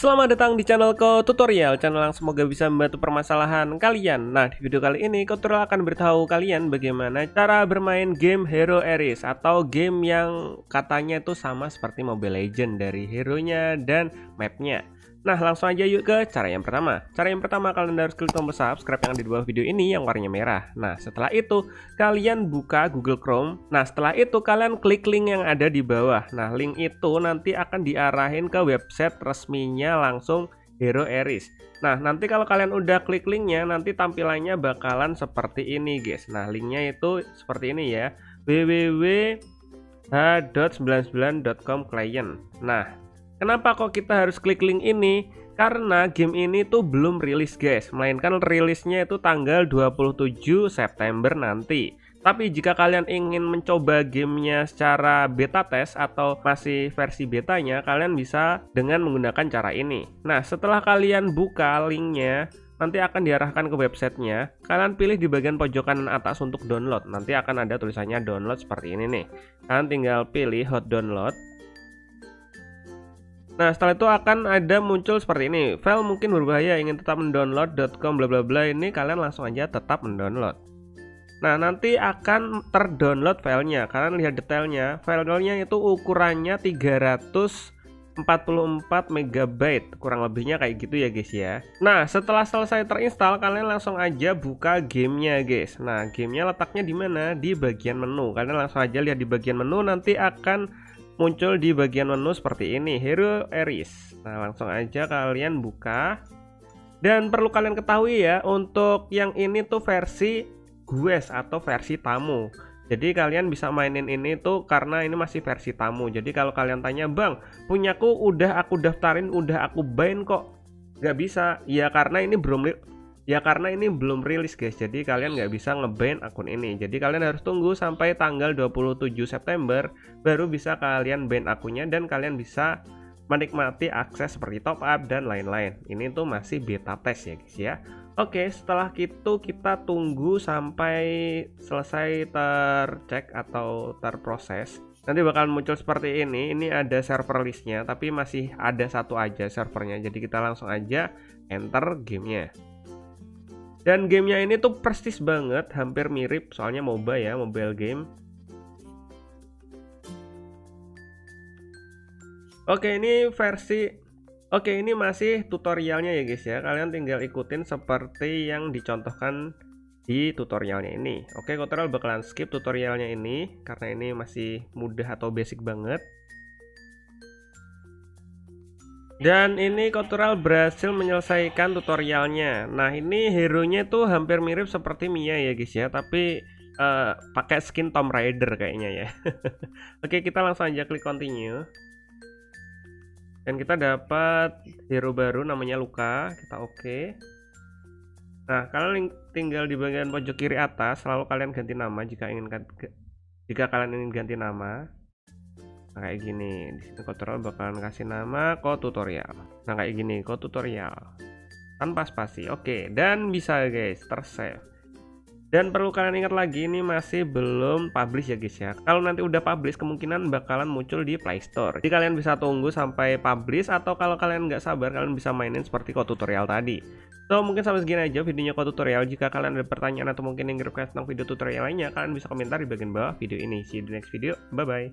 Selamat datang di channel Tutorial, channel yang semoga bisa membantu permasalahan kalian. Nah, di video kali ini Tutorial akan beritahu kalian bagaimana cara bermain game Hero Ares atau game yang katanya itu sama seperti Mobile Legends dari hero-nya dan mapnya. Nah, langsung aja yuk ke cara yang pertama. Cara yang pertama, kalian harus klik tombol subscribe yang di bawah video ini yang warnanya merah. Nah, setelah itu kalian buka Google Chrome. Nah, setelah itu kalian klik link yang ada di bawah. Nah, link itu nanti akan diarahin ke website resminya langsung Hero Ares. Nah, nanti kalau kalian udah klik linknya, nanti tampilannya bakalan seperti ini, guys. Nah, linknya itu seperti ini ya, www.h.99.com client. Nah, kenapa kok kita harus klik link ini? Karena game ini tuh belum rilis, guys, melainkan rilisnya itu tanggal 27 September nanti. Tapi jika kalian ingin mencoba gamenya secara beta test atau masih versi betanya, kalian bisa dengan menggunakan cara ini. Nah, setelah kalian buka linknya, nanti akan diarahkan ke websitenya. Kalian pilih di bagian pojok kanan atas untuk download. Nanti akan ada tulisannya download seperti ini nih. Kalian tinggal pilih hot download. Nah, setelah itu akan ada muncul seperti ini. File mungkin berbahaya, ingin tetap mendownload.com bla bla bla. Ini kalian langsung aja tetap mendownload. Nah, nanti akan terdownload filenya. Kalian lihat detailnya. Filenya itu ukurannya 344 MB. Kurang lebihnya kayak gitu ya, guys ya. Nah, setelah selesai terinstall, kalian langsung aja buka gamenya, guys. Nah, gamenya letaknya di mana? Di bagian menu. Kalian langsung aja lihat di bagian menu, nanti akan muncul di bagian menu seperti ini, Hero Ares. Nah, langsung aja kalian buka. Dan perlu kalian ketahui ya, untuk yang ini tuh versi guest atau versi tamu. Jadi kalian bisa mainin ini tuh karena ini masih versi tamu. Jadi kalau kalian tanya, "Bang, punyaku udah aku daftarin, udah aku bind kok nggak bisa?" Ya karena ini belum rilis, guys. Jadi kalian nggak bisa ngeban akun ini. Jadi kalian harus tunggu sampai tanggal 27 September baru bisa kalian ban akunnya dan kalian bisa menikmati akses seperti top up dan lain-lain. Ini tuh masih beta test ya, guys ya. Oke, setelah itu kita tunggu sampai selesai tercek atau terproses. Nanti bakal muncul seperti ini. Ini ada server listnya, tapi masih ada satu aja servernya. Jadi kita langsung aja enter gamenya. Dan gamenya ini tuh persis banget, hampir mirip, soalnya MOBA ya, mobile game. Oke, ini masih tutorialnya ya, guys ya. Kalian tinggal ikutin seperti yang dicontohkan di tutorialnya ini. Oke, tutorial bakalan skip tutorialnya ini karena ini masih mudah atau basic banget. Dan ini tutorial berhasil menyelesaikan tutorialnya. Nah, ini hero-nya tuh hampir mirip seperti Mia ya, guys ya, tapi pakai skin Tomb Raider kayaknya ya. Oke, kita langsung aja klik continue. Dan kita dapat hero baru namanya Luka. Kita oke. Nah, kalian tinggal di bagian pojok kiri atas, lalu kalian ganti nama jika kalian ingin ganti nama. Nah, kayak gini. Di sini tutorial bakalan kasih nama tutorial. Nah, kayak gini, tutorial tanpa spasi. Oke, dan bisa, guys, tersave. Dan perlu kalian ingat lagi, ini masih belum publish ya, guys ya. Kalau nanti udah publish, kemungkinan bakalan muncul di Play Store. Jadi kalian bisa tunggu sampai publish, atau kalau kalian nggak sabar, kalian bisa mainin seperti tutorial tadi. So, mungkin sampai segini aja videonya tutorial. Jika kalian ada pertanyaan atau mungkin ingin request tentang video tutorial lainnya, kalian bisa komentar di bagian bawah video ini. See you di next video. Bye bye.